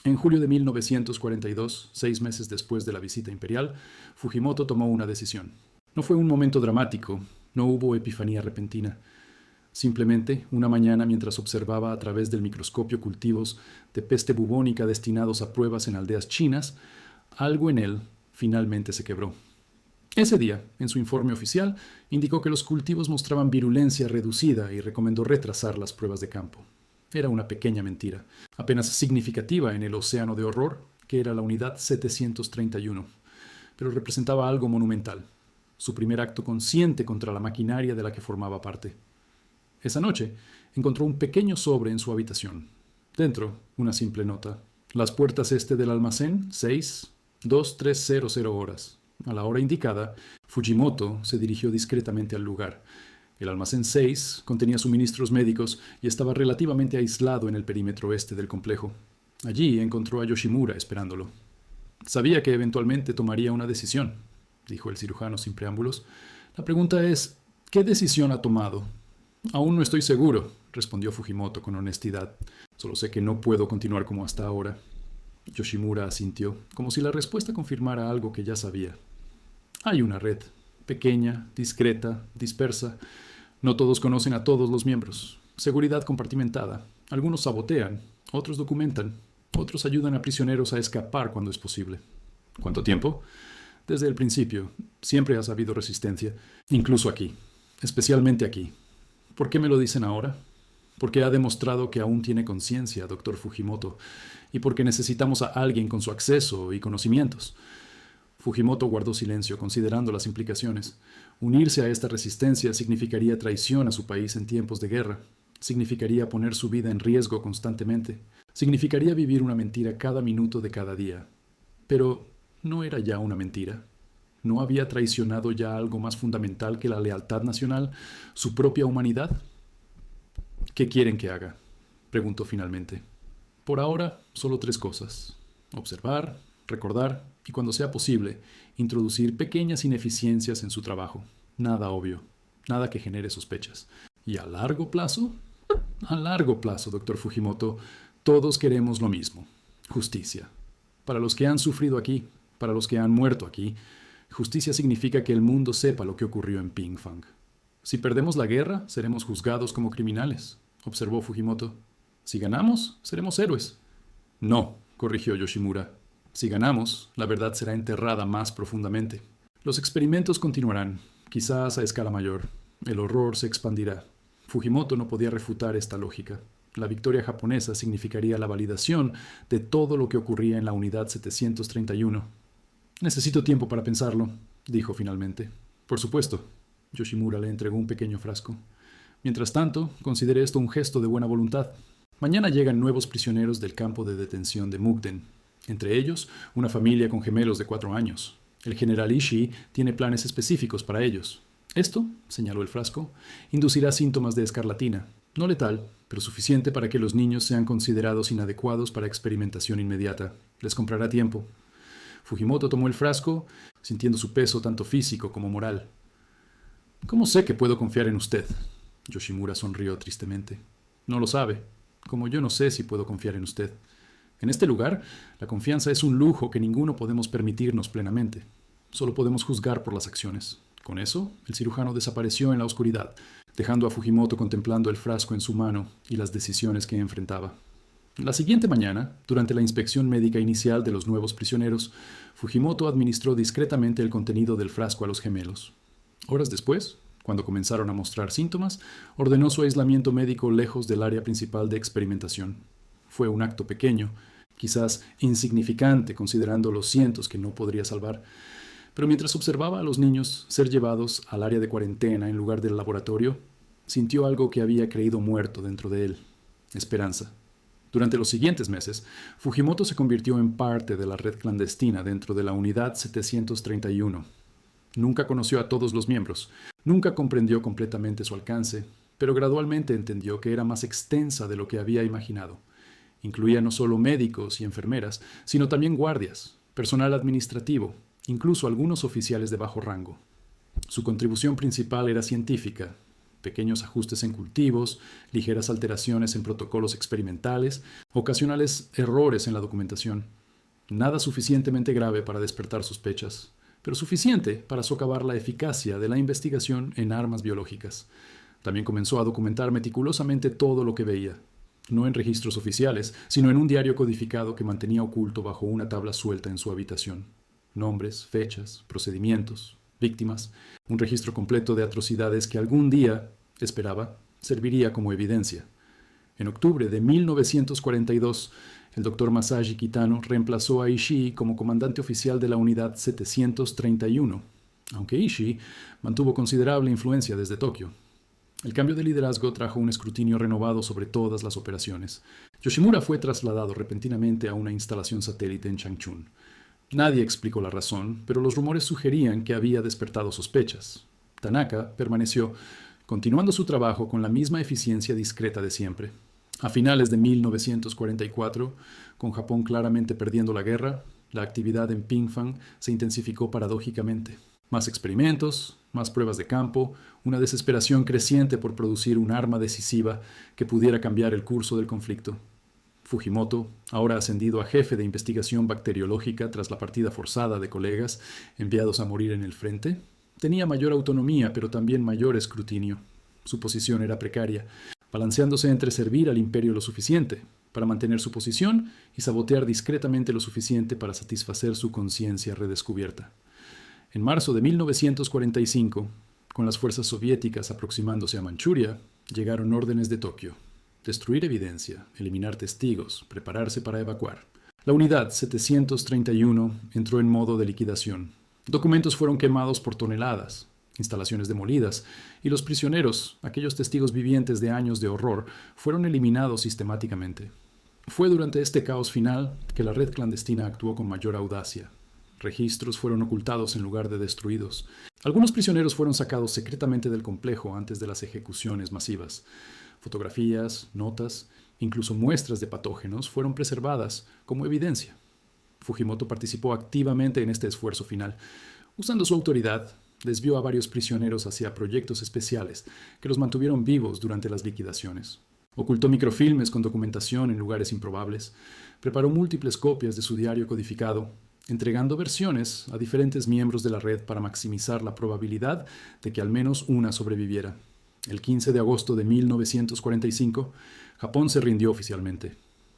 En julio de 1942, 6 meses después de la visita imperial, Fujimoto tomó una decisión. No fue un momento dramático, no hubo epifanía repentina. Simplemente, una mañana mientras observaba a través del microscopio cultivos de peste bubónica destinados a pruebas en aldeas chinas, algo en él finalmente se quebró. Ese día, en su informe oficial, indicó que los cultivos mostraban virulencia reducida y recomendó retrasar las pruebas de campo. Era una pequeña mentira, apenas significativa en el océano de horror que era la unidad 731, pero representaba algo monumental, su primer acto consciente contra la maquinaria de la que formaba parte. Esa noche, encontró un pequeño sobre en su habitación. Dentro, una simple nota. Las puertas este del almacén, 6:2300 horas. A la hora indicada, Fujimoto se dirigió discretamente al lugar. El almacén 6 contenía suministros médicos y estaba relativamente aislado en el perímetro este del complejo. Allí encontró a Yoshimura esperándolo. Sabía que eventualmente tomaría una decisión, dijo el cirujano sin preámbulos. La pregunta es, ¿qué decisión ha tomado? Aún no estoy seguro, respondió Fujimoto con honestidad. Solo sé que no puedo continuar como hasta ahora. Yoshimura asintió, como si la respuesta confirmara algo que ya sabía. Hay una red, pequeña, discreta, dispersa. No todos conocen a todos los miembros. Seguridad compartimentada. Algunos sabotean, otros documentan, otros ayudan a prisioneros a escapar cuando es posible. ¿Cuánto tiempo? Desde el principio. Siempre ha habido resistencia, incluso aquí, especialmente aquí. ¿Por qué me lo dicen ahora? Porque ha demostrado que aún tiene conciencia, doctor Fujimoto, y porque necesitamos a alguien con su acceso y conocimientos. Fujimoto guardó silencio, considerando las implicaciones. Unirse a esta resistencia significaría traición a su país en tiempos de guerra. Significaría poner su vida en riesgo constantemente. Significaría vivir una mentira cada minuto de cada día. Pero ¿no era ya una mentira? ¿No había traicionado ya algo más fundamental que la lealtad nacional, su propia humanidad? ¿Qué quieren que haga?, preguntó finalmente. Por ahora, solo 3 cosas: observar, recordar y, cuando sea posible, introducir pequeñas ineficiencias en su trabajo. Nada obvio, nada que genere sospechas. ¿Y a largo plazo? A largo plazo, doctor Fujimoto, todos queremos lo mismo: justicia. Para los que han sufrido aquí, para los que han muerto aquí, justicia significa que el mundo sepa lo que ocurrió en Pingfang. Si perdemos la guerra, seremos juzgados como criminales, observó Fujimoto. Si ganamos, seremos héroes. No, corrigió Yoshimura. Si ganamos, la verdad será enterrada más profundamente. Los experimentos continuarán, quizás a escala mayor. El horror se expandirá. Fujimoto no podía refutar esta lógica. La victoria japonesa significaría la validación de todo lo que ocurría en la unidad 731. Necesito tiempo para pensarlo, dijo finalmente. Por supuesto. Yoshimura le entregó un pequeño frasco. Mientras tanto, considere esto un gesto de buena voluntad. Mañana llegan nuevos prisioneros del campo de detención de Mukden. Entre ellos, una familia con gemelos de 4 años. El general Ishii tiene planes específicos para ellos. Esto, señaló el frasco, inducirá síntomas de escarlatina. No letal, pero suficiente para que los niños sean considerados inadecuados para experimentación inmediata. Les comprará tiempo. Fujimoto tomó el frasco, sintiendo su peso tanto físico como moral. ¿Cómo sé que puedo confiar en usted?, Yoshimura sonrió tristemente. No lo sabe, como yo no sé si puedo confiar en usted. En este lugar, la confianza es un lujo que ninguno podemos permitirnos plenamente. Solo podemos juzgar por las acciones. Con eso, el cirujano desapareció en la oscuridad, dejando a Fujimoto contemplando el frasco en su mano y las decisiones que enfrentaba. La siguiente mañana, durante la inspección médica inicial de los nuevos prisioneros, Fujimoto administró discretamente el contenido del frasco a los gemelos. Horas después, cuando comenzaron a mostrar síntomas, ordenó su aislamiento médico lejos del área principal de experimentación. Fue un acto pequeño, quizás insignificante considerando los cientos que no podría salvar, pero mientras observaba a los niños ser llevados al área de cuarentena en lugar del laboratorio, sintió algo que había creído muerto dentro de él: esperanza. Durante los siguientes meses, Fujimoto se convirtió en parte de la red clandestina dentro de la unidad 731. Nunca conoció a todos los miembros, nunca comprendió completamente su alcance, pero gradualmente entendió que era más extensa de lo que había imaginado. Incluía no solo médicos y enfermeras, sino también guardias, personal administrativo, incluso algunos oficiales de bajo rango. Su contribución principal era científica: pequeños ajustes en cultivos, ligeras alteraciones en protocolos experimentales, ocasionales errores en la documentación. Nada suficientemente grave para despertar sospechas, pero suficiente para socavar la eficacia de la investigación en armas biológicas. También comenzó a documentar meticulosamente todo lo que veía, no en registros oficiales, sino en un diario codificado que mantenía oculto bajo una tabla suelta en su habitación. Nombres, fechas, procedimientos, víctimas, un registro completo de atrocidades que algún día, esperaba, serviría como evidencia. En octubre de 1942, el Dr. Masashi Kitano reemplazó a Ishii como comandante oficial de la unidad 731, aunque Ishii mantuvo considerable influencia desde Tokio. El cambio de liderazgo trajo un escrutinio renovado sobre todas las operaciones. Yoshimura fue trasladado repentinamente a una instalación satélite en Changchun. Nadie explicó la razón, pero los rumores sugerían que había despertado sospechas. Tanaka permaneció, continuando su trabajo con la misma eficiencia discreta de siempre. A finales de 1944, con Japón claramente perdiendo la guerra, la actividad en Pingfang se intensificó paradójicamente. Más experimentos, más pruebas de campo, una desesperación creciente por producir un arma decisiva que pudiera cambiar el curso del conflicto. Fujimoto, ahora ascendido a jefe de investigación bacteriológica tras la partida forzada de colegas enviados a morir en el frente, tenía mayor autonomía pero también mayor escrutinio. Su posición era precaria, balanceándose entre servir al imperio lo suficiente para mantener su posición y sabotear discretamente lo suficiente para satisfacer su conciencia redescubierta. En marzo de 1945, con las fuerzas soviéticas aproximándose a Manchuria, llegaron órdenes de Tokio: destruir evidencia, eliminar testigos, prepararse para evacuar. La unidad 731 entró en modo de liquidación. Documentos fueron quemados por toneladas, instalaciones demolidas, y los prisioneros, aquellos testigos vivientes de años de horror, fueron eliminados sistemáticamente. Fue durante este caos final que la red clandestina actuó con mayor audacia. Registros fueron ocultados en lugar de destruidos. Algunos prisioneros fueron sacados secretamente del complejo antes de las ejecuciones masivas. Fotografías, notas, incluso muestras de patógenos fueron preservadas como evidencia. Fujimoto participó activamente en este esfuerzo final. Usando su autoridad, desvió a varios prisioneros hacia proyectos especiales que los mantuvieron vivos durante las liquidaciones. Ocultó microfilmes con documentación en lugares improbables. Preparó múltiples copias de su diario codificado, entregando versiones a diferentes miembros de la red para maximizar la probabilidad de que al menos una sobreviviera. El 15 de agosto de 1945, Japón se rindió oficialmente.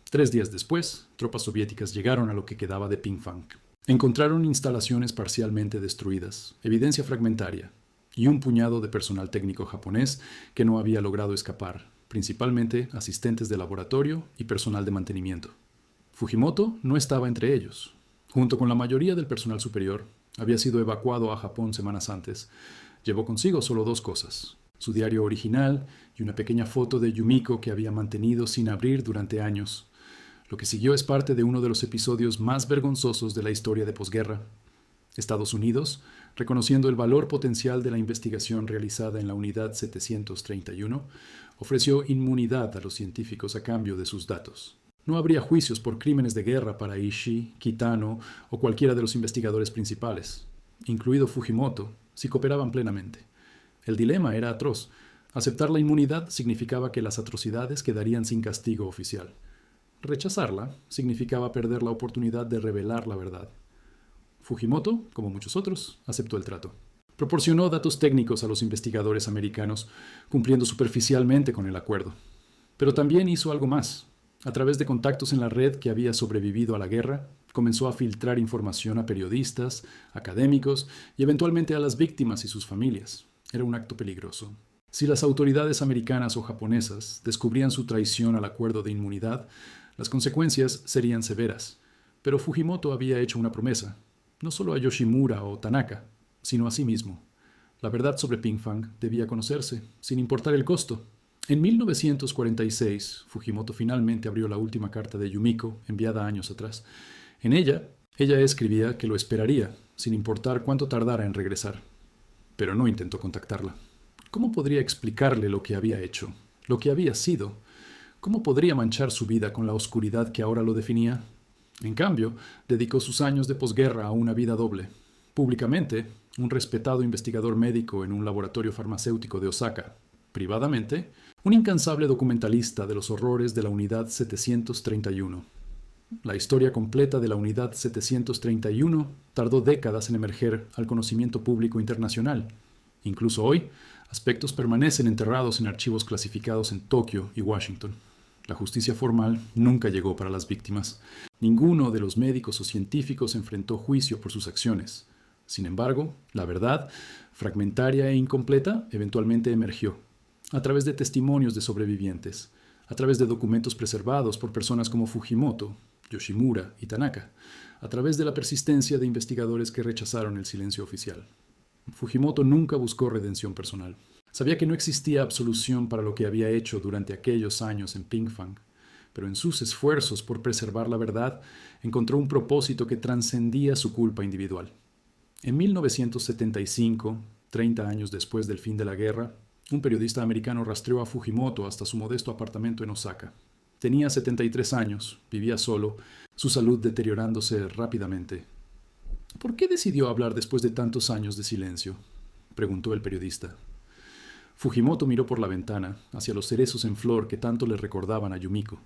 3 días después, tropas soviéticas llegaron a lo que quedaba de Pingfang. Encontraron instalaciones parcialmente destruidas, evidencia fragmentaria y un puñado de personal técnico japonés que no había logrado escapar, principalmente asistentes de laboratorio y personal de mantenimiento. Fujimoto no estaba entre ellos. Junto con la mayoría del personal superior, había sido evacuado a Japón semanas antes. Llevó consigo solo 2 cosas: su diario original y una pequeña foto de Yumiko que había mantenido sin abrir durante años. Lo que siguió es parte de uno de los episodios más vergonzosos de la historia de posguerra. Estados Unidos, reconociendo el valor potencial de la investigación realizada en la Unidad 731, ofreció inmunidad a los científicos a cambio de sus datos. No habría juicios por crímenes de guerra para Ishii, Kitano o cualquiera de los investigadores principales, incluido Fujimoto, si cooperaban plenamente. El dilema era atroz. Aceptar la inmunidad significaba que las atrocidades quedarían sin castigo oficial. Rechazarla significaba perder la oportunidad de revelar la verdad. Fujimoto, como muchos otros, aceptó el trato. Proporcionó datos técnicos a los investigadores americanos, cumpliendo superficialmente con el acuerdo. Pero también hizo algo más. A través de contactos en la red que había sobrevivido a la guerra, comenzó a filtrar información a periodistas, académicos y eventualmente a las víctimas y sus familias. Era un acto peligroso. Si las autoridades americanas o japonesas descubrían su traición al acuerdo de inmunidad, las consecuencias serían severas. Pero Fujimoto había hecho una promesa, no solo a Yoshimura o Tanaka, sino a sí mismo. La verdad sobre Pingfang debía conocerse, sin importar el costo. En 1946, Fujimoto finalmente abrió la última carta de Yumiko, enviada años atrás. En ella escribía que lo esperaría, sin importar cuánto tardara en regresar. Pero no intentó contactarla. ¿Cómo podría explicarle lo que había hecho, lo que había sido? ¿Cómo podría manchar su vida con la oscuridad que ahora lo definía? En cambio, dedicó sus años de posguerra a una vida doble. Públicamente, un respetado investigador médico en un laboratorio farmacéutico de Osaka. Privadamente, un incansable documentalista de los horrores de la Unidad 731. La historia completa de la Unidad 731 tardó décadas en emerger al conocimiento público internacional. Incluso hoy, aspectos permanecen enterrados en archivos clasificados en Tokio y Washington. La justicia formal nunca llegó para las víctimas. Ninguno de los médicos o científicos enfrentó juicio por sus acciones. Sin embargo, la verdad, fragmentaria e incompleta, eventualmente emergió, a través de testimonios de sobrevivientes, a través de documentos preservados por personas como Fujimoto, Yoshimura y Tanaka, a través de la persistencia de investigadores que rechazaron el silencio oficial. Fujimoto nunca buscó redención personal. Sabía que no existía absolución para lo que había hecho durante aquellos años en Pingfang, pero en sus esfuerzos por preservar la verdad encontró un propósito que trascendía su culpa individual. En 1975, 30 años después del fin de la guerra, un periodista americano rastreó a Fujimoto hasta su modesto apartamento en Osaka. Tenía 73 años, vivía solo, su salud deteriorándose rápidamente. ¿Por qué decidió hablar después de tantos años de silencio?, preguntó el periodista. Fujimoto miró por la ventana, hacia los cerezos en flor que tanto le recordaban a Yumiko.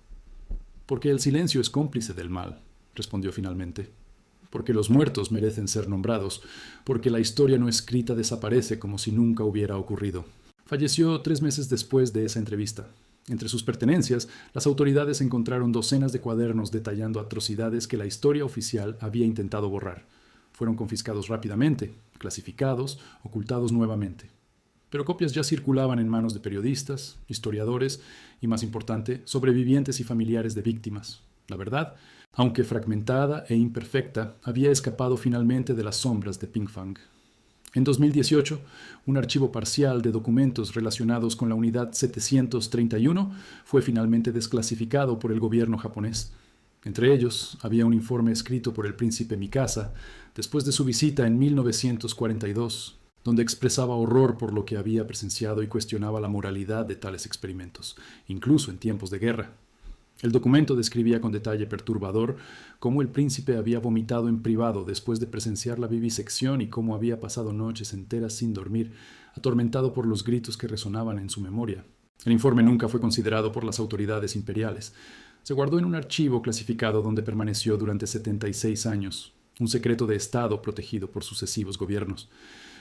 Porque el silencio es cómplice del mal, respondió finalmente. Porque los muertos merecen ser nombrados, porque la historia no escrita desaparece como si nunca hubiera ocurrido. Falleció 3 meses después de esa entrevista. Entre sus pertenencias, las autoridades encontraron docenas de cuadernos detallando atrocidades que la historia oficial había intentado borrar. Fueron confiscados rápidamente, clasificados, ocultados nuevamente. Pero copias ya circulaban en manos de periodistas, historiadores y, más importante, sobrevivientes y familiares de víctimas. La verdad, aunque fragmentada e imperfecta, había escapado finalmente de las sombras de Pinkfong. En 2018, un archivo parcial de documentos relacionados con la unidad 731 fue finalmente desclasificado por el gobierno japonés. Entre ellos, había un informe escrito por el príncipe Mikasa después de su visita en 1942, donde expresaba horror por lo que había presenciado y cuestionaba la moralidad de tales experimentos, incluso en tiempos de guerra. El documento describía con detalle perturbador cómo el príncipe había vomitado en privado después de presenciar la vivisección y cómo había pasado noches enteras sin dormir, atormentado por los gritos que resonaban en su memoria. El informe nunca fue considerado por las autoridades imperiales. Se guardó en un archivo clasificado donde permaneció durante 76 años, un secreto de Estado protegido por sucesivos gobiernos.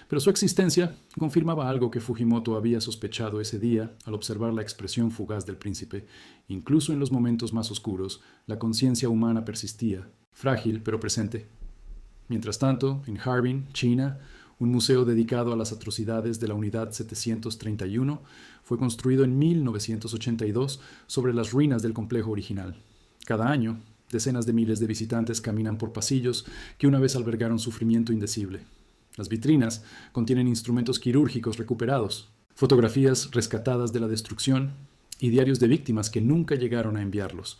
Pero su existencia confirmaba algo que Fujimoto había sospechado ese día al observar la expresión fugaz del príncipe. Incluso en los momentos más oscuros, la conciencia humana persistía, frágil pero presente. Mientras tanto, en Harbin, China, un museo dedicado a las atrocidades de la Unidad 731 fue construido en 1982 sobre las ruinas del complejo original. Cada año, decenas de miles de visitantes caminan por pasillos que una vez albergaron sufrimiento indecible. Las vitrinas contienen instrumentos quirúrgicos recuperados, fotografías rescatadas de la destrucción y diarios de víctimas que nunca llegaron a enviarlos.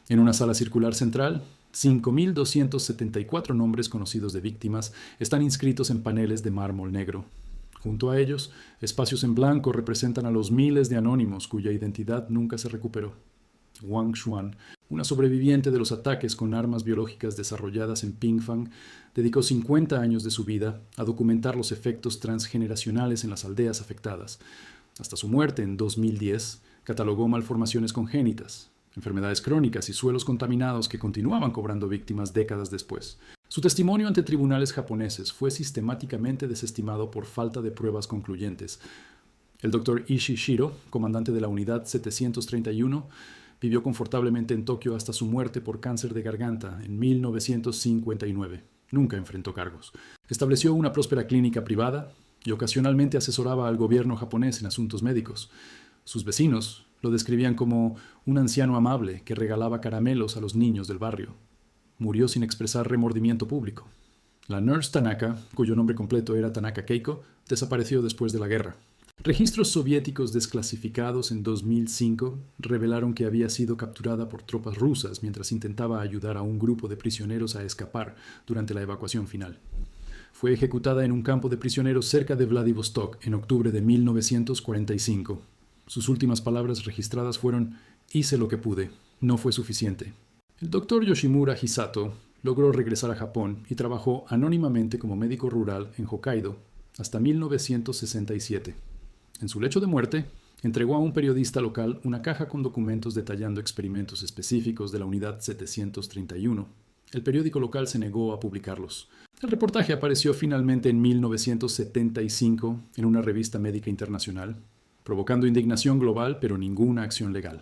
En una sala circular central, 5.274 nombres conocidos de víctimas están inscritos en paneles de mármol negro. Junto a ellos, espacios en blanco representan a los miles de anónimos cuya identidad nunca se recuperó. Wang Xuan, una sobreviviente de los ataques con armas biológicas desarrolladas en Pinkfong, dedicó 50 años de su vida a documentar los efectos transgeneracionales en las aldeas afectadas. Hasta su muerte en 2010, catalogó malformaciones congénitas, enfermedades crónicas y suelos contaminados que continuaban cobrando víctimas décadas después. Su testimonio ante tribunales japoneses fue sistemáticamente desestimado por falta de pruebas concluyentes. El Dr. Ishii Shiro, comandante de la Unidad 731, vivió confortablemente en Tokio hasta su muerte por cáncer de garganta en 1959. Nunca enfrentó cargos. Estableció una próspera clínica privada y ocasionalmente asesoraba al gobierno japonés en asuntos médicos. Sus vecinos lo describían como un anciano amable que regalaba caramelos a los niños del barrio. Murió sin expresar remordimiento público. La nurse Tanaka, cuyo nombre completo era Tanaka Keiko, desapareció después de la guerra. Registros soviéticos desclasificados en 2005 revelaron que había sido capturada por tropas rusas mientras intentaba ayudar a un grupo de prisioneros a escapar durante la evacuación final. Fue ejecutada en un campo de prisioneros cerca de Vladivostok en octubre de 1945. Sus últimas palabras registradas fueron: «Hice lo que pude, no fue suficiente». El doctor Yoshimura Hisato logró regresar a Japón y trabajó anónimamente como médico rural en Hokkaido hasta 1967. En su lecho de muerte, entregó a un periodista local una caja con documentos detallando experimentos específicos de la Unidad 731. El periódico local se negó a publicarlos. El reportaje apareció finalmente en 1975 en una revista médica internacional, provocando indignación global pero ninguna acción legal.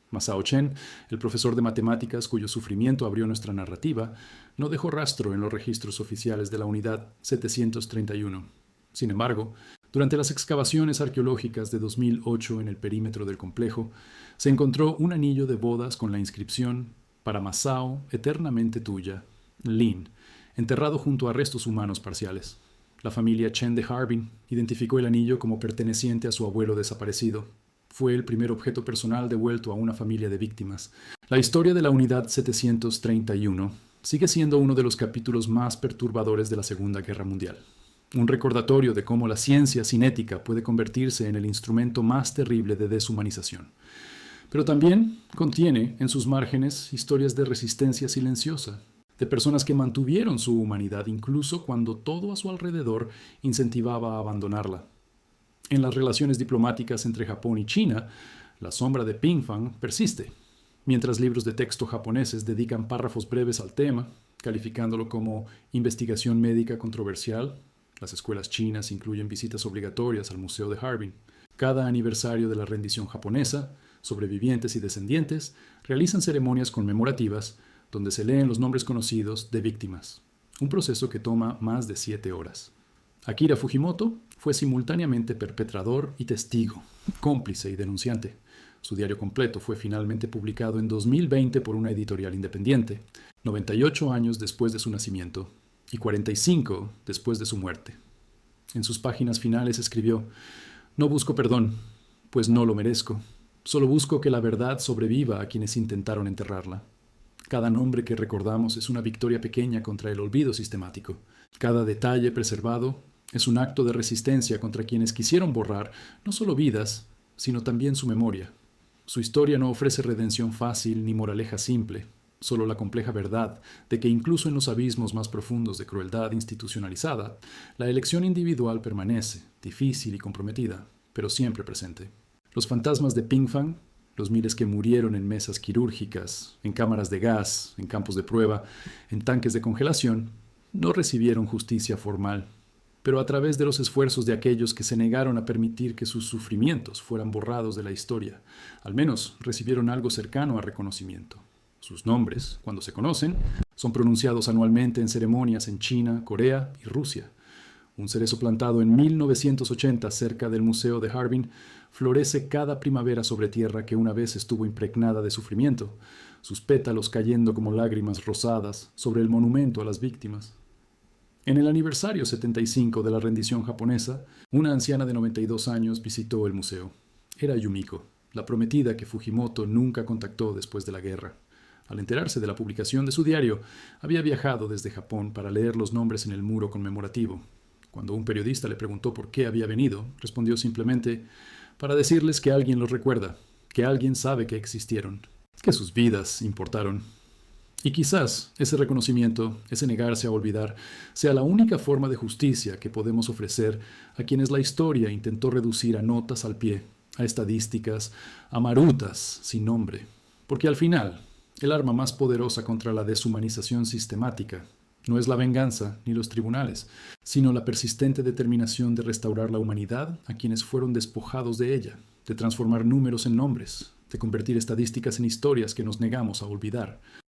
Masao Chen, el profesor de matemáticas cuyo sufrimiento abrió nuestra narrativa, no dejó rastro en los registros oficiales de la Unidad 731. Sin embargo, durante las excavaciones arqueológicas de 2008 en el perímetro del complejo, se encontró un anillo de bodas con la inscripción «Para Masao, eternamente tuya, Lin», enterrado junto a restos humanos parciales. La familia Chen de Harbin identificó el anillo como perteneciente a su abuelo desaparecido. Fue el primer objeto personal devuelto a una familia de víctimas. La historia de la Unidad 731 sigue siendo uno de los capítulos más perturbadores de la Segunda Guerra Mundial. Un recordatorio de cómo la ciencia sin ética puede convertirse en el instrumento más terrible de deshumanización. Pero también contiene en sus márgenes historias de resistencia silenciosa, de personas que mantuvieron su humanidad incluso cuando todo a su alrededor incentivaba a abandonarla. En las relaciones diplomáticas entre Japón y China, la sombra de Pinkfong persiste. mientras libros de texto japoneses dedican párrafos breves al tema, calificándolo como investigación médica controversial. Las escuelas chinas incluyen visitas obligatorias al Museo de Harbin. Cada aniversario de la rendición japonesa, sobrevivientes y descendientes realizan ceremonias conmemorativas donde se leen los nombres conocidos de víctimas, un proceso que toma más de 7 horas. Akira Fujimoto fue simultáneamente perpetrador y testigo, cómplice y denunciante. Su diario completo fue finalmente publicado en 2020 por una editorial independiente, 98 años después de su nacimiento y 45 después de su muerte. En sus páginas finales escribió: "No busco perdón, pues no lo merezco. Solo busco que la verdad sobreviva a quienes intentaron enterrarla. Cada nombre que recordamos es una victoria pequeña contra el olvido sistemático. Cada detalle preservado es un acto de resistencia contra quienes quisieron borrar no solo vidas, sino también su memoria. Su historia no ofrece redención fácil ni moraleja simple, solo la compleja verdad de que incluso en los abismos más profundos de crueldad institucionalizada, la elección individual permanece, difícil y comprometida, pero siempre presente. Los fantasmas de Pingfang, los miles que murieron en mesas quirúrgicas, en cámaras de gas, en campos de prueba, en tanques de congelación, no recibieron justicia formal, pero a través de los esfuerzos de aquellos que se negaron a permitir que sus sufrimientos fueran borrados de la historia, al menos recibieron algo cercano a reconocimiento. Sus nombres, cuando se conocen, son pronunciados anualmente en ceremonias en China, Corea y Rusia. Un cerezo plantado en 1980 cerca del Museo de Harbin florece cada primavera sobre tierra que una vez estuvo impregnada de sufrimiento, sus pétalos cayendo como lágrimas rosadas sobre el monumento a las víctimas. En el aniversario 75 de la rendición japonesa, una anciana de 92 años visitó el museo. Era Yumiko, la prometida que Fujimoto nunca contactó después de la guerra. Al enterarse de la publicación de su diario, había viajado desde Japón para leer los nombres en el muro conmemorativo. Cuando un periodista le preguntó por qué había venido, respondió simplemente: para decirles que alguien los recuerda, que alguien sabe que existieron, que sus vidas importaron. Y quizás ese reconocimiento, ese negarse a olvidar, sea la única forma de justicia que podemos ofrecer a quienes la historia intentó reducir a notas al pie, a estadísticas, a marutas sin nombre. Porque al final, el arma más poderosa contra la deshumanización sistemática no es la venganza ni los tribunales, sino la persistente determinación de restaurar la humanidad a quienes fueron despojados de ella, de transformar números en nombres, de convertir estadísticas en historias que nos negamos a olvidar.